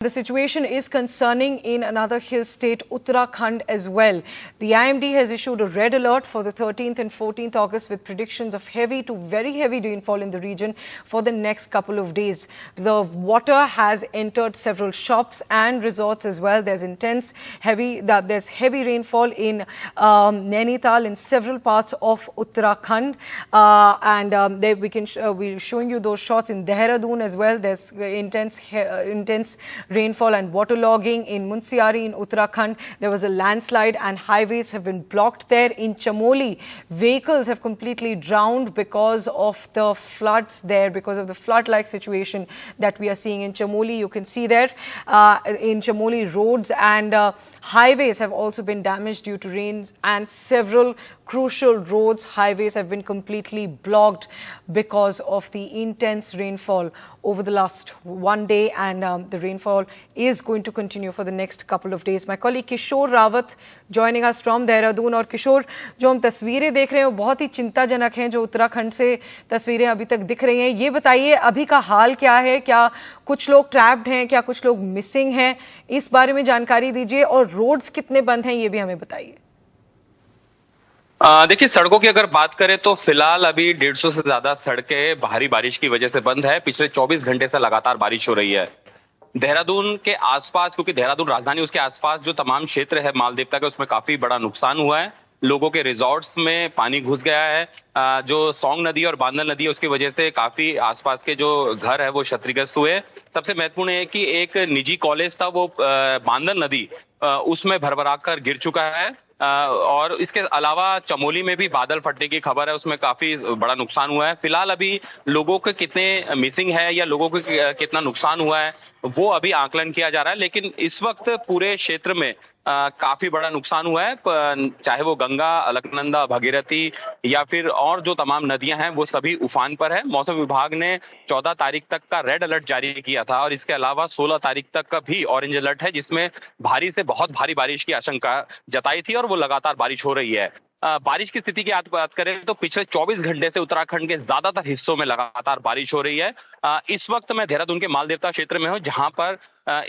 The situation is concerning in another hill state, Uttarakhand, as well. The IMD has issued a red alert for the 13th and 14th August with predictions of heavy to very heavy rainfall in the region for the next couple of days. The water has entered several shops and resorts as well. There's heavy rainfall in Nainital in several parts of Uttarakhand, we're showing you those shots in Dehradun as well. There's intense rainfall and waterlogging in Munsiari in Uttarakhand. There was a landslide and highways have been blocked there. In Chamoli, vehicles have completely drowned because of the floods there, because of the flood-like situation that we are seeing in Chamoli. You can see there in Chamoli, roads and highways have also been damaged due to rains, and several crucial roads, highways have been completely blocked because of the intense rainfall over the last one day, and the rainfall is going to continue for the next couple of days. My colleague Kishore Rawat joining us from Dehradun. और किशोर, जो हम तस्वीरें देख रहे हैं वो बहुत ही चिंताजनक हैं, जो उत्तराखंड से तस्वीरें अभी तक दिख रही हैं। ये बताइए अभी का हाल क्या है, क्या कुछ लोग ट्रैप्ड हैं, क्या कुछ लोग मिसिंग हैं, इस बारे में जानकारी दीजिए, और रोड्स कितने बंद हैं ये भी हमें बताइए। देखिए, सड़कों की अगर बात करें तो फिलहाल अभी 150 से ज्यादा सड़कें भारी बारिश की वजह से बंद है। पिछले 24 घंटे से लगातार बारिश हो रही है। देहरादून के आसपास, क्योंकि देहरादून राजधानी, उसके आसपास जो तमाम क्षेत्र है माल देवता का, उसमें काफी बड़ा नुकसान हुआ है। लोगों के रिजॉर्ट्स में पानी घुस गया है। जो सोंग नदी और बांदल नदी है उसकी वजह से काफी आसपास के जो घर है वो क्षतिग्रस्त हुए। सबसे महत्वपूर्ण है कि एक निजी कॉलेज था, वो बांदल नदी उसमें भरभरा कर गिर चुका है। और इसके अलावा चमोली में भी बादल फटने की खबर है, उसमें काफी बड़ा नुकसान हुआ है। फिलहाल अभी लोगों के कितने मिसिंग है या लोगों को कितना नुकसान हुआ है वो अभी आकलन किया जा रहा है, लेकिन इस वक्त पूरे क्षेत्र में काफी बड़ा नुकसान हुआ है। चाहे वो गंगा, अलकनंदा, भागीरथी या फिर और जो तमाम नदियां हैं वो सभी उफान पर है। मौसम विभाग ने 14 तारीख तक का रेड अलर्ट जारी किया था और इसके अलावा 16 तारीख तक का भी ऑरेंज अलर्ट है, जिसमें भारी से बहुत भारी बारिश की आशंका जताई थी और वो लगातार बारिश हो रही है। बारिश की स्थिति की बात करें तो पिछले 24 घंटे से उत्तराखंड के ज्यादातर हिस्सों में लगातार बारिश हो रही है। इस वक्त मैं देहरादून के मालदेवता क्षेत्र में हूं, जहां पर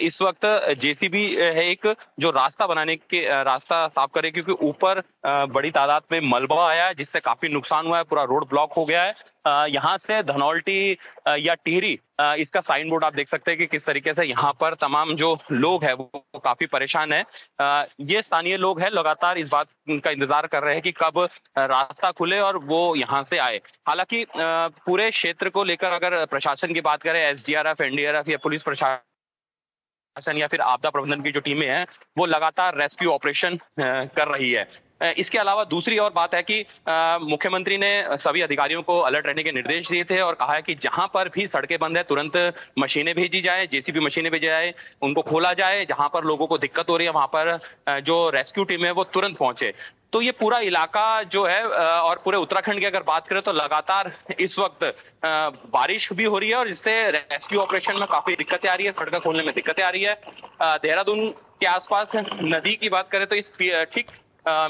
इस वक्त जेसीबी है एक, जो रास्ता साफ करे, क्योंकि ऊपर बड़ी तादाद में मलबा आया है जिससे काफी नुकसान हुआ है। पूरा रोड ब्लॉक हो गया है। यहाँ से धनौल्टी या टिहरी, इसका साइन बोर्ड आप देख सकते हैं कि किस तरीके से यहाँ पर तमाम जो लोग हैं वो काफी परेशान है। ये स्थानीय लोग हैं, लगातार इस बात का इंतजार कर रहे हैं कि कब रास्ता खुले और वो यहाँ से आए। हालांकि पूरे क्षेत्र को लेकर अगर प्रशासन की बात करें, एसडीआरएफ, एनडीआरएफ या पुलिस प्रशासन या फिर आपदा प्रबंधन की जो टीमें हैं वो लगातार रेस्क्यू ऑपरेशन कर रही है। इसके अलावा दूसरी और बात है कि मुख्यमंत्री ने सभी अधिकारियों को अलर्ट रहने के निर्देश दिए थे और कहा है कि जहां पर भी सड़कें बंद है तुरंत मशीनें भेजी जाए, जेसीबी मशीनें भेजी जाए, उनको खोला जाए। जहां पर लोगों को दिक्कत हो रही है वहां पर जो रेस्क्यू टीम है वो तुरंत पहुंचे। तो ये पूरा इलाका जो है, और पूरे उत्तराखंड की अगर बात करें तो लगातार इस वक्त बारिश भी हो रही है और इससे रेस्क्यू ऑपरेशन में काफी दिक्कतें आ रही है, सड़कें खोलने में दिक्कतें आ रही है। देहरादून के आसपास नदी की बात करें तो इस ठीक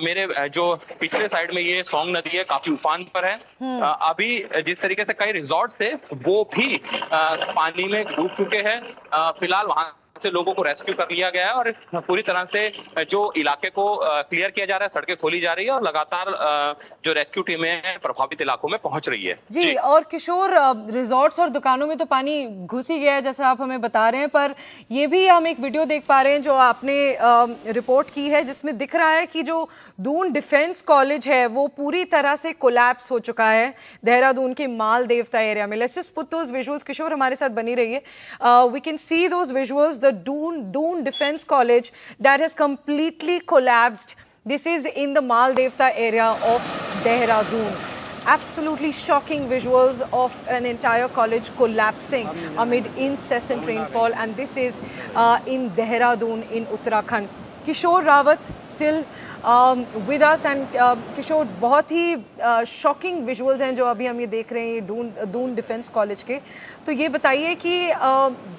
मेरे जो पिछले साइड में ये सोंग नदी है, काफी उफान पर है। अभी जिस तरीके से कई रिजॉर्ट थे वो भी पानी में डूब चुके हैं। फिलहाल वहां से लोगों को रेस्क्यू कर लिया गया है और पूरी तरह से जो इलाके को क्लियर किया जा रहा है, सड़कें खोली जा रही है और लगातार जो रेस्क्यू टीमें हैं प्रभावित इलाकों में पहुंच रही है। जी, और किशोर, रिजॉर्ट्स और दुकानों में तो पानी घुस ही गया है जैसा आप हमें बता रहे हैं, पर ये भी हम एक वीडियो देख पा रहे हैं जो आपने रिपोर्ट की है, जिसमें दिख रहा है कि जो दून डिफेंस कॉलेज है वो पूरी तरह से कोलैप्स हो चुका है देहरादून के माल देवता एरिया में। Let's just put those visuals. Kishore, हमारे साथ बनी रहिए। We can see those visuals, the Doon Defense College that has completely collapsed. This is in the Mal Devta area of Dehradun. Absolutely shocking visuals of an entire college collapsing amid incessant rainfall, and this is in Dehradun in Uttarakhand. Kishore Rawat still with us, and किशोर, बहुत ही shocking visuals हैं जो अभी हम ये देख रहे हैं Doon defence college के। तो ये बताइए कि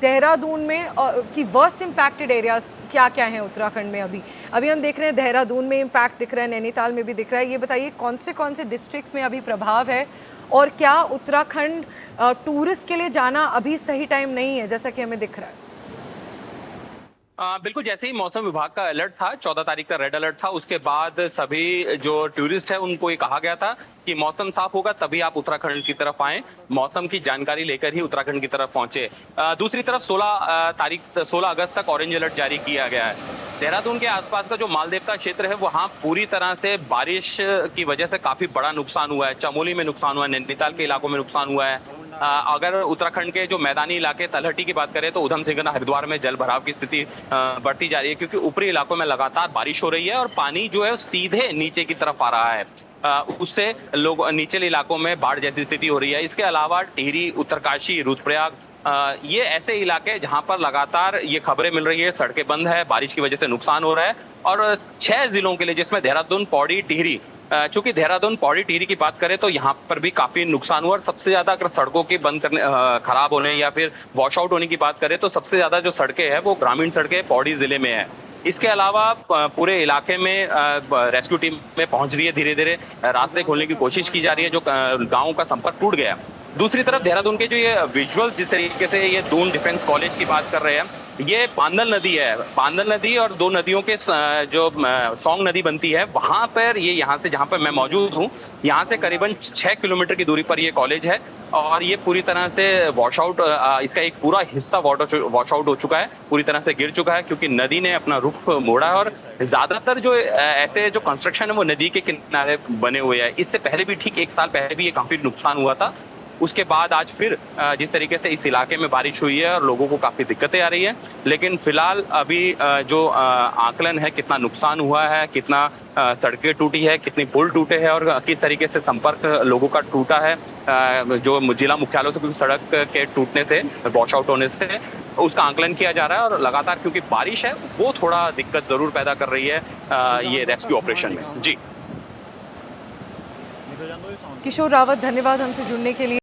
देहरादून में की वर्स्ट इम्पैक्टेड एरियाज क्या क्या हैं उत्तराखंड में। अभी हम देख रहे हैं देहरादून में इम्पैक्ट दिख रहा है, नैनीताल में भी दिख रहा है। ये बताइए कौन से डिस्ट्रिक्ट्स में अभी प्रभाव है, और क्या उत्तराखंड टूरिस्ट के लिए जाना अभी सही टाइम नहीं है जैसा कि हमें दिख रहा है? बिल्कुल, जैसे ही मौसम विभाग का अलर्ट था, 14 तारीख का रेड अलर्ट था, उसके बाद सभी जो टूरिस्ट है उनको ये कहा गया था कि मौसम साफ होगा तभी आप उत्तराखंड की तरफ आएं। मौसम की जानकारी लेकर ही उत्तराखंड की तरफ पहुंचे। दूसरी तरफ 16 अगस्त तक ऑरेंज अलर्ट जारी किया गया है। देहरादून के आसपास का जो मालदेव का क्षेत्र है वहां पूरी तरह से बारिश की वजह से काफी बड़ा नुकसान हुआ है। चमोली में नुकसान हुआ है, नैनीताल के इलाकों में नुकसान हुआ है। अगर उत्तराखंड के जो मैदानी इलाके तलहटी की बात करें तो उधम सिंह हरिद्वार में जल भराव की स्थिति बढ़ती जा रही है, क्योंकि ऊपरी इलाकों में लगातार बारिश हो रही है और पानी जो है सीधे नीचे की तरफ आ रहा है। उससे लोग निचले इलाकों में बाढ़ जैसी स्थिति हो रही है। इसके अलावा टिहरी, उत्तरकाशी, रुद्रप्रयाग, ये ऐसे इलाके जहां पर लगातार ये खबरें मिल रही है सड़कें बंद है, बारिश की वजह से नुकसान हो रहा है। और 6 जिलों के लिए, जिसमें देहरादून, पौड़ी, टिहरी, चूंकि देहरादून, पौड़ी, टिहरी की बात करें तो यहाँ पर भी काफी नुकसान हुआ और सबसे ज्यादा अगर सड़कों के बंद करने, खराब होने या फिर वॉश आउट होने की बात करें तो सबसे ज्यादा जो सड़कें हैं वो ग्रामीण सड़कें पौड़ी जिले में है। इसके अलावा पूरे इलाके में रेस्क्यू टीम में पहुंच रही है, धीरे धीरे रास्ते खोलने की कोशिश की जा रही है, जो गाँव का संपर्क टूट गया। दूसरी तरफ देहरादून के जो ये विजुअल्स, जिस तरीके से ये दून डिफेंस कॉलेज की बात कर रहे हैं, ये पांदल नदी है। पांदल नदी और दो नदियों के जो सौंग नदी बनती है, वहां पर ये, यहाँ से जहां पर मैं मौजूद हूँ, यहाँ से करीबन 6 किलोमीटर की दूरी पर ये कॉलेज है और ये पूरी तरह से वॉश आउट, इसका एक पूरा हिस्सा वॉश आउट हो चुका है, पूरी तरह से गिर चुका है, क्योंकि नदी ने अपना रुख मोड़ा है और ज्यादातर जो ऐसे जो कंस्ट्रक्शन है वो नदी के किनारे बने हुए हैं। इससे पहले भी, ठीक 1 साल पहले भी ये काफी नुकसान हुआ था। उसके बाद आज फिर जिस तरीके से इस इलाके में बारिश हुई है और लोगों को काफी दिक्कतें आ रही है, लेकिन फिलहाल अभी जो आकलन है कितना नुकसान हुआ है, कितना सड़कें टूटी है, कितनी पुल टूटे हैं और किस तरीके से संपर्क लोगों का टूटा है जो जिला मुख्यालयों से, क्योंकि सड़क के टूटने से, वॉश आउट होने से, उसका आकलन किया जा रहा है। और लगातार क्योंकि बारिश है वो थोड़ा दिक्कत जरूर पैदा कर रही है ये रेस्क्यू ऑपरेशन में। जी किशोर रावत, धन्यवाद हमसे जुड़ने के लिए।